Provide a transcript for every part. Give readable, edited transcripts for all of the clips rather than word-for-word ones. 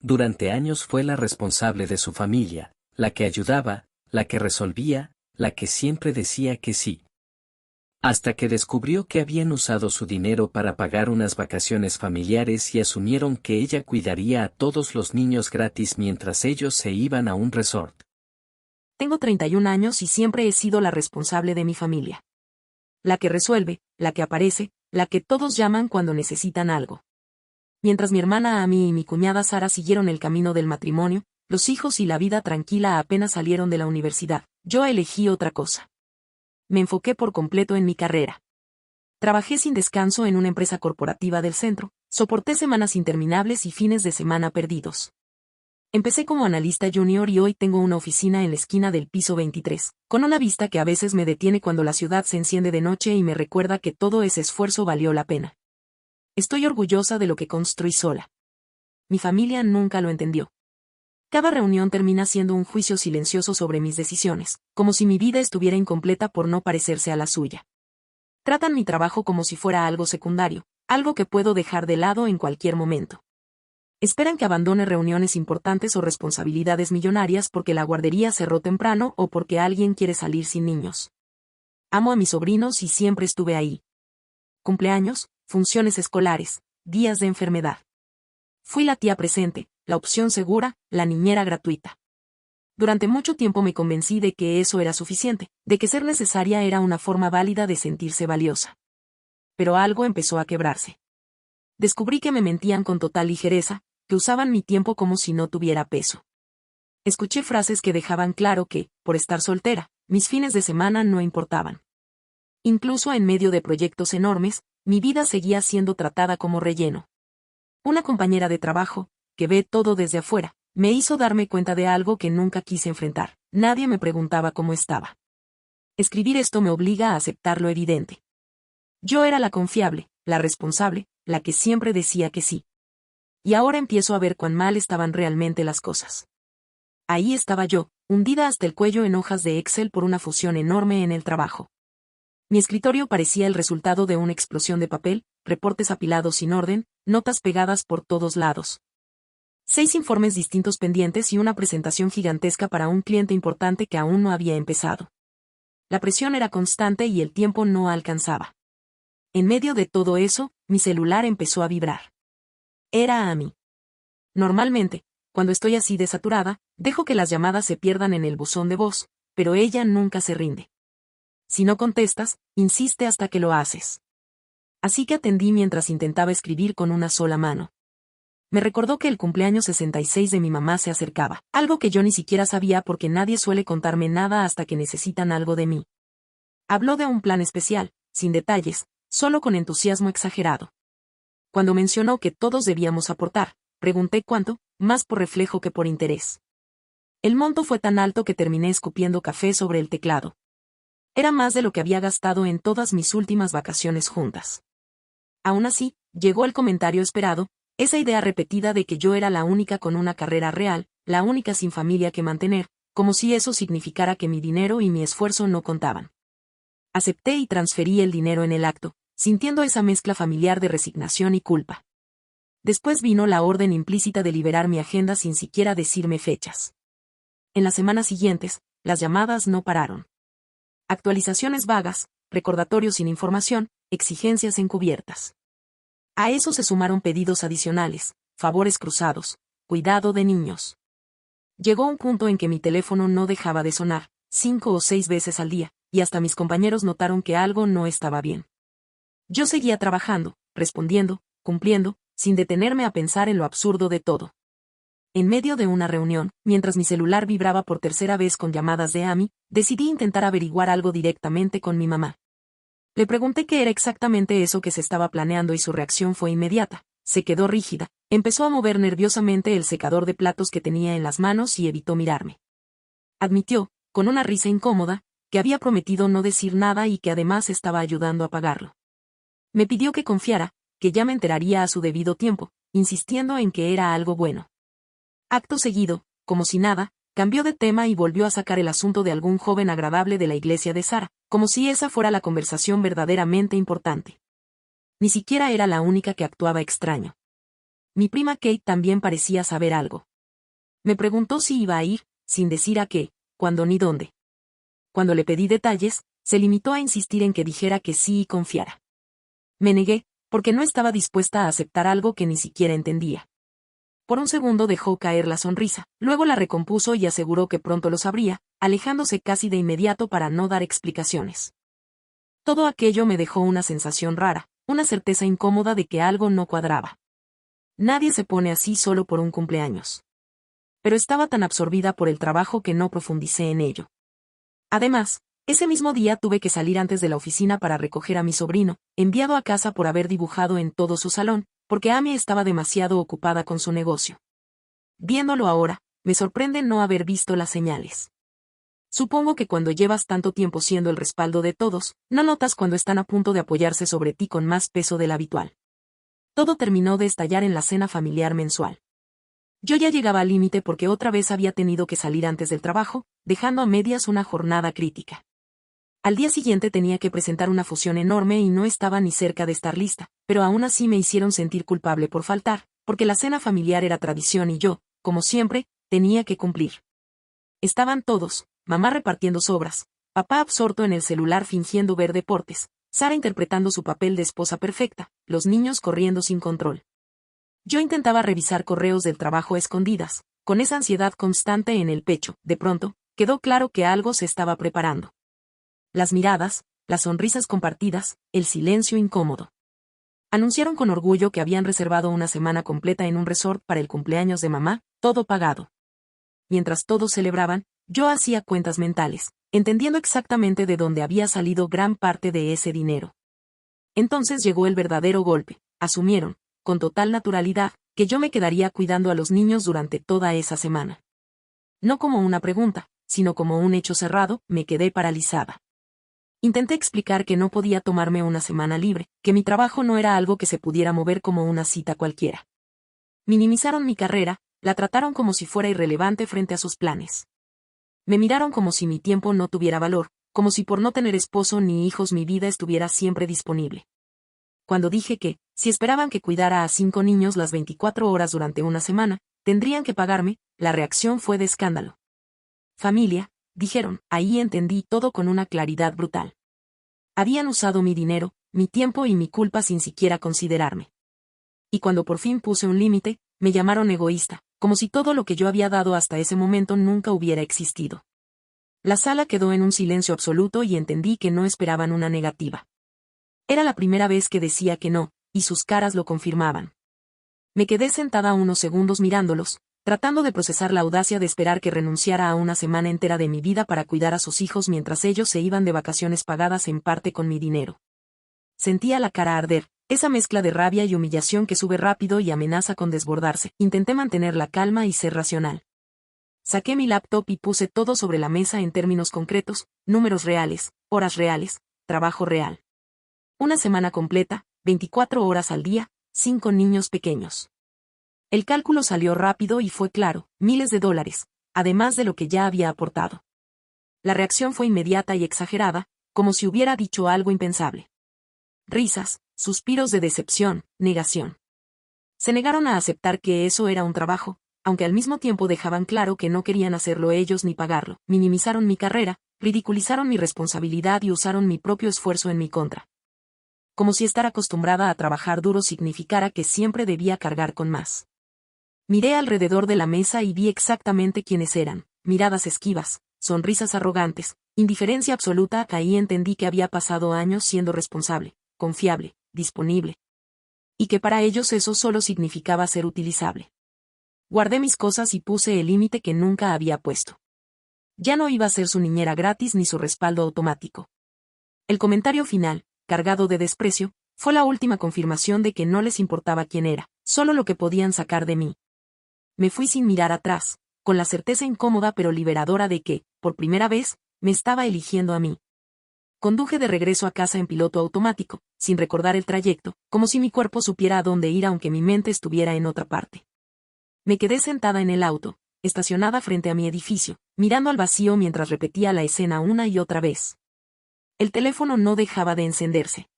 Durante años fue la responsable de su familia, la que ayudaba, la que resolvía, la que siempre decía que sí. Hasta que descubrió que habían usado su dinero para pagar unas vacaciones familiares y asumieron que ella cuidaría a todos los niños gratis mientras ellos se iban a un resort. Tengo 31 años y siempre he sido la responsable de mi familia. La que resuelve, la que aparece, la que todos llaman cuando necesitan algo. Mientras mi hermana Amy y mi cuñada Sara siguieron el camino del matrimonio, los hijos y la vida tranquila apenas salieron de la universidad, yo elegí otra cosa. Me enfoqué por completo en mi carrera. Trabajé sin descanso en una empresa corporativa del centro, soporté semanas interminables y fines de semana perdidos. Empecé como analista junior y hoy tengo una oficina en la esquina del piso 23, con una vista que a veces me detiene cuando la ciudad se enciende de noche y me recuerda que todo ese esfuerzo valió la pena. Estoy orgullosa de lo que construí sola. Mi familia nunca lo entendió. Cada reunión termina siendo un juicio silencioso sobre mis decisiones, como si mi vida estuviera incompleta por no parecerse a la suya. Tratan mi trabajo como si fuera algo secundario, algo que puedo dejar de lado en cualquier momento. Esperan que abandone reuniones importantes o responsabilidades millonarias porque la guardería cerró temprano o porque alguien quiere salir sin niños. Amo a mis sobrinos y siempre estuve ahí. Cumpleaños, funciones escolares, días de enfermedad. Fui la tía presente, la opción segura, la niñera gratuita. Durante mucho tiempo me convencí de que eso era suficiente, de que ser necesaria era una forma válida de sentirse valiosa. Pero algo empezó a quebrarse. Descubrí que me mentían con total ligereza, que usaban mi tiempo como si no tuviera peso. Escuché frases que dejaban claro que, por estar soltera, mis fines de semana no importaban. Incluso en medio de proyectos enormes, mi vida seguía siendo tratada como relleno. Una compañera de trabajo, que ve todo desde afuera, me hizo darme cuenta de algo que nunca quise enfrentar. Nadie me preguntaba cómo estaba. Escribir esto me obliga a aceptar lo evidente. Yo era la confiable, la responsable, la que siempre decía que sí. Y ahora empiezo a ver cuán mal estaban realmente las cosas. Ahí estaba yo, hundida hasta el cuello en hojas de Excel por una fusión enorme en el trabajo. Mi escritorio parecía el resultado de una explosión de papel, reportes apilados sin orden, notas pegadas por todos lados. 6 informes distintos pendientes y una presentación gigantesca para un cliente importante que aún no había empezado. La presión era constante y el tiempo no alcanzaba. En medio de todo eso, mi celular empezó a vibrar. Era Amy. Normalmente, cuando estoy así de saturada, dejo que las llamadas se pierdan en el buzón de voz, pero ella nunca se rinde. Si no contestas, insiste hasta que lo haces. Así que atendí mientras intentaba escribir con una sola mano. Me recordó que el cumpleaños 66 de mi mamá se acercaba, algo que yo ni siquiera sabía porque nadie suele contarme nada hasta que necesitan algo de mí. Habló de un plan especial, sin detalles, solo con entusiasmo exagerado. Cuando mencionó que todos debíamos aportar, pregunté cuánto, más por reflejo que por interés. El monto fue tan alto que terminé escupiendo café sobre el teclado. Era más de lo que había gastado en todas mis últimas vacaciones juntas. Aún así, llegó el comentario esperado, esa idea repetida de que yo era la única con una carrera real, la única sin familia que mantener, como si eso significara que mi dinero y mi esfuerzo no contaban. Acepté y transferí el dinero en el acto, sintiendo esa mezcla familiar de resignación y culpa. Después vino la orden implícita de liberar mi agenda sin siquiera decirme fechas. En las semanas siguientes, las llamadas no pararon. Actualizaciones vagas, recordatorios sin información, exigencias encubiertas. A eso se sumaron pedidos adicionales, favores cruzados, cuidado de niños. Llegó un punto en que mi teléfono no dejaba de sonar, 5 o 6 veces al día, y hasta mis compañeros notaron que algo no estaba bien. Yo seguía trabajando, respondiendo, cumpliendo, sin detenerme a pensar en lo absurdo de todo. En medio de una reunión, mientras mi celular vibraba por tercera vez con llamadas de Amy, decidí intentar averiguar algo directamente con mi mamá. Le pregunté qué era exactamente eso que se estaba planeando y su reacción fue inmediata. Se quedó rígida, empezó a mover nerviosamente el secador de platos que tenía en las manos y evitó mirarme. Admitió, con una risa incómoda, que había prometido no decir nada y que además estaba ayudando a pagarlo. Me pidió que confiara, que ya me enteraría a su debido tiempo, insistiendo en que era algo bueno. Acto seguido, como si nada, cambió de tema y volvió a sacar el asunto de algún joven agradable de la iglesia de Sara, como si esa fuera la conversación verdaderamente importante. Ni siquiera era la única que actuaba extraño. Mi prima Kate también parecía saber algo. Me preguntó si iba a ir, sin decir a qué, cuándo ni dónde. Cuando le pedí detalles, se limitó a insistir en que dijera que sí y confiara. Me negué, porque no estaba dispuesta a aceptar algo que ni siquiera entendía. Por un segundo dejó caer la sonrisa, luego la recompuso y aseguró que pronto lo sabría, alejándose casi de inmediato para no dar explicaciones. Todo aquello me dejó una sensación rara, una certeza incómoda de que algo no cuadraba. Nadie se pone así solo por un cumpleaños. Pero estaba tan absorbida por el trabajo que no profundicé en ello. Además, ese mismo día tuve que salir antes de la oficina para recoger a mi sobrino, enviado a casa por haber dibujado en todo su salón, porque Amy estaba demasiado ocupada con su negocio. Viéndolo ahora, me sorprende no haber visto las señales. Supongo que cuando llevas tanto tiempo siendo el respaldo de todos, no notas cuando están a punto de apoyarse sobre ti con más peso del habitual. Todo terminó de estallar en la cena familiar mensual. Yo ya llegaba al límite porque otra vez había tenido que salir antes del trabajo, dejando a medias una jornada crítica. Al día siguiente tenía que presentar una fusión enorme y no estaba ni cerca de estar lista, pero aún así me hicieron sentir culpable por faltar, porque la cena familiar era tradición y yo, como siempre, tenía que cumplir. Estaban todos, mamá repartiendo sobras, papá absorto en el celular fingiendo ver deportes, Sara interpretando su papel de esposa perfecta, los niños corriendo sin control. Yo intentaba revisar correos del trabajo a escondidas, con esa ansiedad constante en el pecho. De pronto, quedó claro que algo se estaba preparando. Las miradas, las sonrisas compartidas, el silencio incómodo. Anunciaron con orgullo que habían reservado una semana completa en un resort para el cumpleaños de mamá, todo pagado. Mientras todos celebraban, yo hacía cuentas mentales, entendiendo exactamente de dónde había salido gran parte de ese dinero. Entonces llegó el verdadero golpe. Asumieron, con total naturalidad, que yo me quedaría cuidando a los niños durante toda esa semana. No como una pregunta, sino como un hecho cerrado, me quedé paralizada. Intenté explicar que no podía tomarme una semana libre, que mi trabajo no era algo que se pudiera mover como una cita cualquiera. Minimizaron mi carrera, la trataron como si fuera irrelevante frente a sus planes. Me miraron como si mi tiempo no tuviera valor, como si por no tener esposo ni hijos mi vida estuviera siempre disponible. Cuando dije que, si esperaban que cuidara a 5 niños las 24 horas durante una semana, tendrían que pagarme, la reacción fue de escándalo. Familia, dijeron, ahí entendí todo con una claridad brutal. Habían usado mi dinero, mi tiempo y mi culpa sin siquiera considerarme. Y cuando por fin puse un límite, me llamaron egoísta, como si todo lo que yo había dado hasta ese momento nunca hubiera existido. La sala quedó en un silencio absoluto y entendí que no esperaban una negativa. Era la primera vez que decía que no, y sus caras lo confirmaban. Me quedé sentada unos segundos mirándolos, tratando de procesar la audacia de esperar que renunciara a una semana entera de mi vida para cuidar a sus hijos mientras ellos se iban de vacaciones pagadas en parte con mi dinero. Sentía la cara arder, esa mezcla de rabia y humillación que sube rápido y amenaza con desbordarse. Intenté mantener la calma y ser racional. Saqué mi laptop y puse todo sobre la mesa en términos concretos, números reales, horas reales, trabajo real. Una semana completa, 24 horas al día, 5 niños pequeños. El cálculo salió rápido y fue claro, miles de dólares, además de lo que ya había aportado. La reacción fue inmediata y exagerada, como si hubiera dicho algo impensable. Risas, suspiros de decepción, negación. Se negaron a aceptar que eso era un trabajo, aunque al mismo tiempo dejaban claro que no querían hacerlo ellos ni pagarlo. Minimizaron mi carrera, ridiculizaron mi responsabilidad y usaron mi propio esfuerzo en mi contra. Como si estar acostumbrada a trabajar duro significara que siempre debía cargar con más. Miré alrededor de la mesa y vi exactamente quiénes eran, miradas esquivas, sonrisas arrogantes, indiferencia absoluta. Ahí entendí que había pasado años siendo responsable, confiable, disponible. Y que para ellos eso solo significaba ser utilizable. Guardé mis cosas y puse el límite que nunca había puesto. Ya no iba a ser su niñera gratis ni su respaldo automático. El comentario final, cargado de desprecio, fue la última confirmación de que no les importaba quién era, solo lo que podían sacar de mí. Me fui sin mirar atrás, con la certeza incómoda pero liberadora de que, por primera vez, me estaba eligiendo a mí. Conduje de regreso a casa en piloto automático, sin recordar el trayecto, como si mi cuerpo supiera a dónde ir aunque mi mente estuviera en otra parte. Me quedé sentada en el auto, estacionada frente a mi edificio, mirando al vacío mientras repetía la escena una y otra vez. El teléfono no dejaba de encenderse.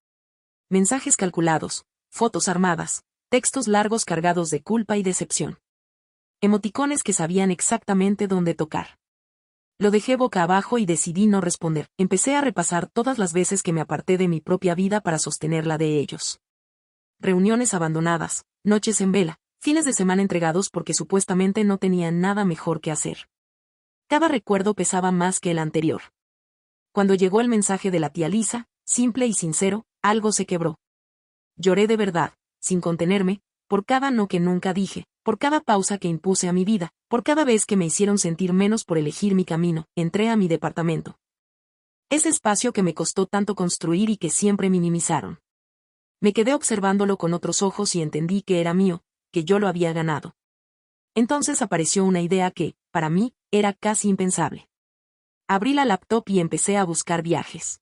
Mensajes calculados, fotos armadas, Textos largos cargados de culpa y decepción. Emoticones que sabían exactamente dónde tocar. Lo dejé boca abajo y decidí no responder. Empecé a repasar todas las veces que me aparté de mi propia vida para sostener la de ellos. Reuniones abandonadas, noches en vela, fines de semana entregados porque supuestamente no tenían nada mejor que hacer. Cada recuerdo pesaba más que el anterior. Cuando llegó el mensaje de la tía Lisa, simple y sincero, algo se quebró. Lloré de verdad, sin contenerme, por cada no que nunca dije, por cada pausa que impuse a mi vida, por cada vez que me hicieron sentir menos por elegir mi camino. Entré a mi departamento. Ese espacio que me costó tanto construir y que siempre minimizaron. Me quedé observándolo con otros ojos y entendí que era mío, que yo lo había ganado. Entonces apareció una idea que, para mí, era casi impensable. Abrí la laptop y empecé a buscar viajes.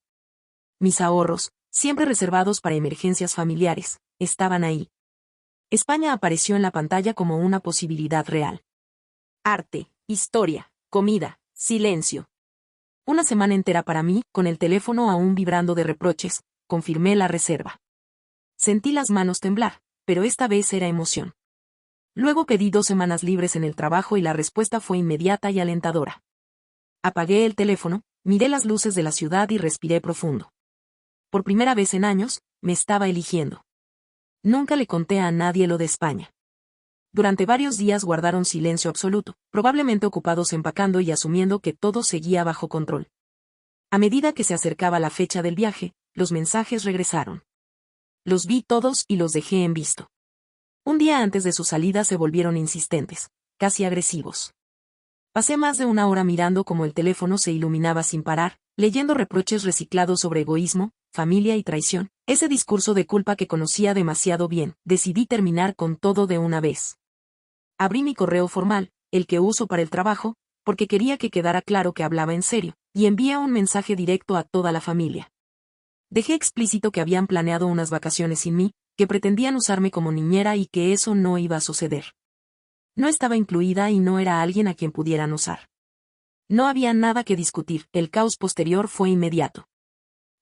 Mis ahorros, siempre reservados para emergencias familiares, estaban ahí. España apareció en la pantalla como una posibilidad real. Arte, historia, comida, silencio. Una semana entera para mí, con el teléfono aún vibrando de reproches, confirmé la reserva. Sentí las manos temblar, pero esta vez era emoción. Luego pedí 2 semanas libres en el trabajo y la respuesta fue inmediata y alentadora. Apagué el teléfono, miré las luces de la ciudad y respiré profundo. Por primera vez en años, me estaba eligiendo. Nunca le conté a nadie lo de España. Durante varios días guardaron silencio absoluto, probablemente ocupados empacando y asumiendo que todo seguía bajo control. A medida que se acercaba la fecha del viaje, los mensajes regresaron. Los vi todos y los dejé en visto. Un día antes de su salida se volvieron insistentes, casi agresivos. Pasé más de 1 hora mirando cómo el teléfono se iluminaba sin parar, leyendo reproches reciclados sobre egoísmo, familia y traición, ese discurso de culpa que conocía demasiado bien. Decidí terminar con todo de una vez. Abrí mi correo formal, el que uso para el trabajo, porque quería que quedara claro que hablaba en serio, y envié un mensaje directo a toda la familia. Dejé explícito que habían planeado unas vacaciones sin mí, que pretendían usarme como niñera y que eso no iba a suceder. No estaba incluida y no era alguien a quien pudieran usar. No había nada que discutir, el caos posterior fue inmediato.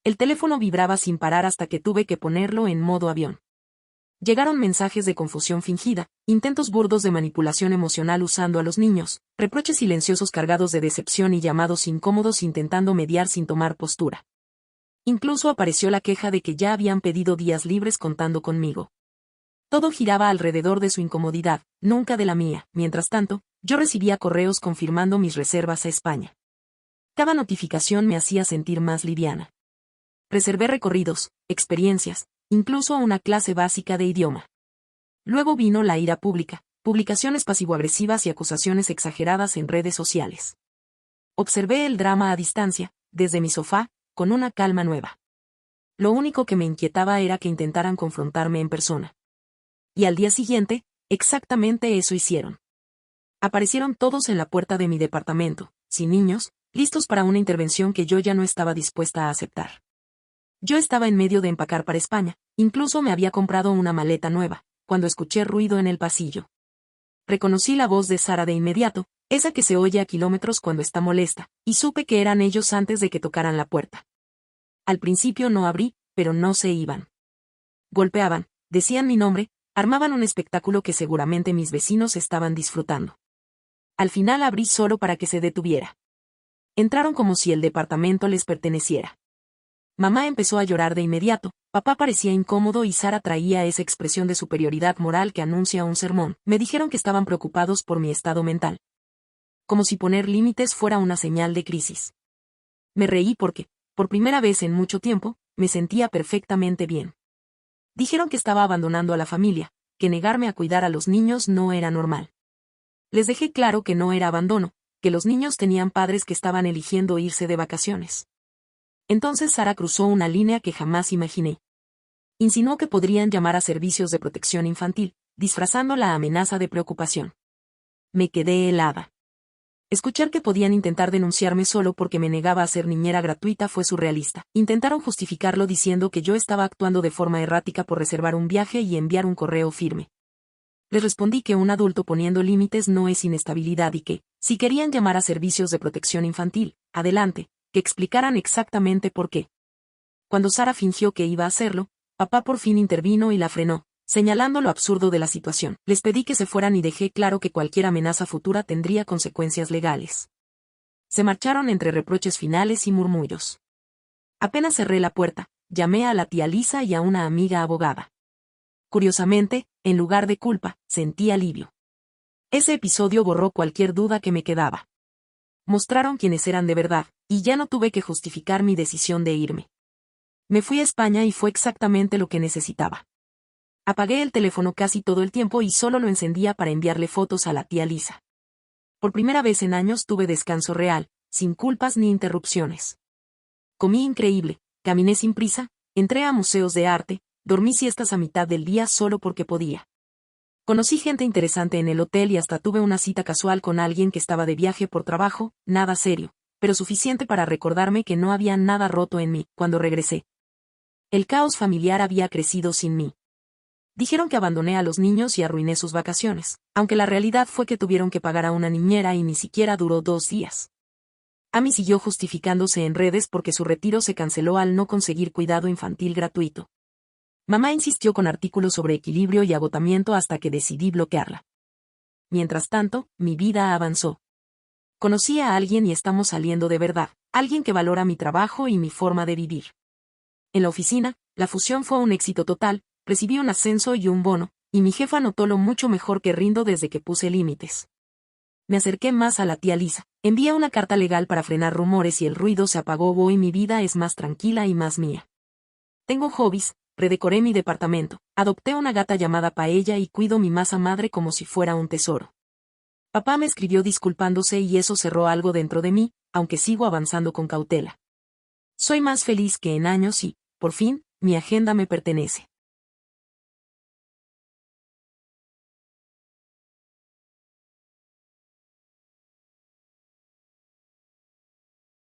El teléfono vibraba sin parar hasta que tuve que ponerlo en modo avión. Llegaron mensajes de confusión fingida, intentos burdos de manipulación emocional usando a los niños, reproches silenciosos cargados de decepción y llamados incómodos intentando mediar sin tomar postura. Incluso apareció la queja de que ya habían pedido días libres contando conmigo. Todo giraba alrededor de su incomodidad, nunca de la mía. Mientras tanto, yo recibía correos confirmando mis reservas a España. Cada notificación me hacía sentir más liviana. Reservé recorridos, experiencias, incluso una clase básica de idioma. Luego vino la ira pública, publicaciones pasivo-agresivas y acusaciones exageradas en redes sociales. Observé el drama a distancia, desde mi sofá, con una calma nueva. Lo único que me inquietaba era que intentaran confrontarme en persona. Y al día siguiente, exactamente eso hicieron. Aparecieron todos en la puerta de mi departamento, sin niños, listos para una intervención que yo ya no estaba dispuesta a aceptar. Yo estaba en medio de empacar para España, incluso me había comprado una maleta nueva, cuando escuché ruido en el pasillo. Reconocí la voz de Sara de inmediato, esa que se oye a kilómetros cuando está molesta, y supe que eran ellos antes de que tocaran la puerta. Al principio no abrí, pero no se iban. Golpeaban, decían mi nombre, armaban un espectáculo que seguramente mis vecinos estaban disfrutando. Al final abrí solo para que se detuviera. Entraron como si el departamento les perteneciera. Mamá empezó a llorar de inmediato, papá parecía incómodo y Sara traía esa expresión de superioridad moral que anuncia un sermón. Me dijeron que estaban preocupados por mi estado mental. Como si poner límites fuera una señal de crisis. Me reí porque, por primera vez en mucho tiempo, me sentía perfectamente bien. Dijeron que estaba abandonando a la familia, que negarme a cuidar a los niños no era normal. Les dejé claro que no era abandono, que los niños tenían padres que estaban eligiendo irse de vacaciones. Entonces Sara cruzó una línea que jamás imaginé. Insinuó que podrían llamar a servicios de protección infantil, disfrazando la amenaza de preocupación. Me quedé helada. Escuchar que podían intentar denunciarme solo porque me negaba a ser niñera gratuita fue surrealista. Intentaron justificarlo diciendo que yo estaba actuando de forma errática por reservar un viaje y enviar un correo firme. Les respondí que un adulto poniendo límites no es inestabilidad y que, si querían llamar a servicios de protección infantil, adelante, que explicaran exactamente por qué. Cuando Sara fingió que iba a hacerlo, papá por fin intervino y la frenó. Señalando lo absurdo de la situación, les pedí que se fueran y dejé claro que cualquier amenaza futura tendría consecuencias legales. Se marcharon entre reproches finales y murmullos. Apenas cerré la puerta, llamé a la tía Lisa y a una amiga abogada. Curiosamente, en lugar de culpa, sentí alivio. Ese episodio borró cualquier duda que me quedaba. Mostraron quiénes eran de verdad, y ya no tuve que justificar mi decisión de irme. Me fui a España y fue exactamente lo que necesitaba. Apagué el teléfono casi todo el tiempo y solo lo encendía para enviarle fotos a la tía Lisa. Por primera vez en años tuve descanso real, sin culpas ni interrupciones. Comí increíble, caminé sin prisa, entré a museos de arte, dormí siestas a mitad del día solo porque podía. Conocí gente interesante en el hotel y hasta tuve una cita casual con alguien que estaba de viaje por trabajo, nada serio, pero suficiente para recordarme que no había nada roto en mí cuando regresé. El caos familiar había crecido sin mí. Dijeron que abandoné a los niños y arruiné sus vacaciones, aunque la realidad fue que tuvieron que pagar a una niñera y ni siquiera duró 2 días. Amy siguió justificándose en redes porque su retiro se canceló al no conseguir cuidado infantil gratuito. Mamá insistió con artículos sobre equilibrio y agotamiento hasta que decidí bloquearla. Mientras tanto, mi vida avanzó. Conocí a alguien y estamos saliendo de verdad, alguien que valora mi trabajo y mi forma de vivir. En la oficina, la fusión fue un éxito total, recibí un ascenso y un bono, y mi jefa notó lo mucho mejor que rindo desde que puse límites. Me acerqué más a la tía Lisa, envié una carta legal para frenar rumores y el ruido se apagó. Hoy mi vida es más tranquila y más mía. Tengo hobbies, redecoré mi departamento, adopté una gata llamada Paella y cuido mi masa madre como si fuera un tesoro. Papá me escribió disculpándose y eso cerró algo dentro de mí, aunque sigo avanzando con cautela. Soy más feliz que en años y, por fin, mi agenda me pertenece.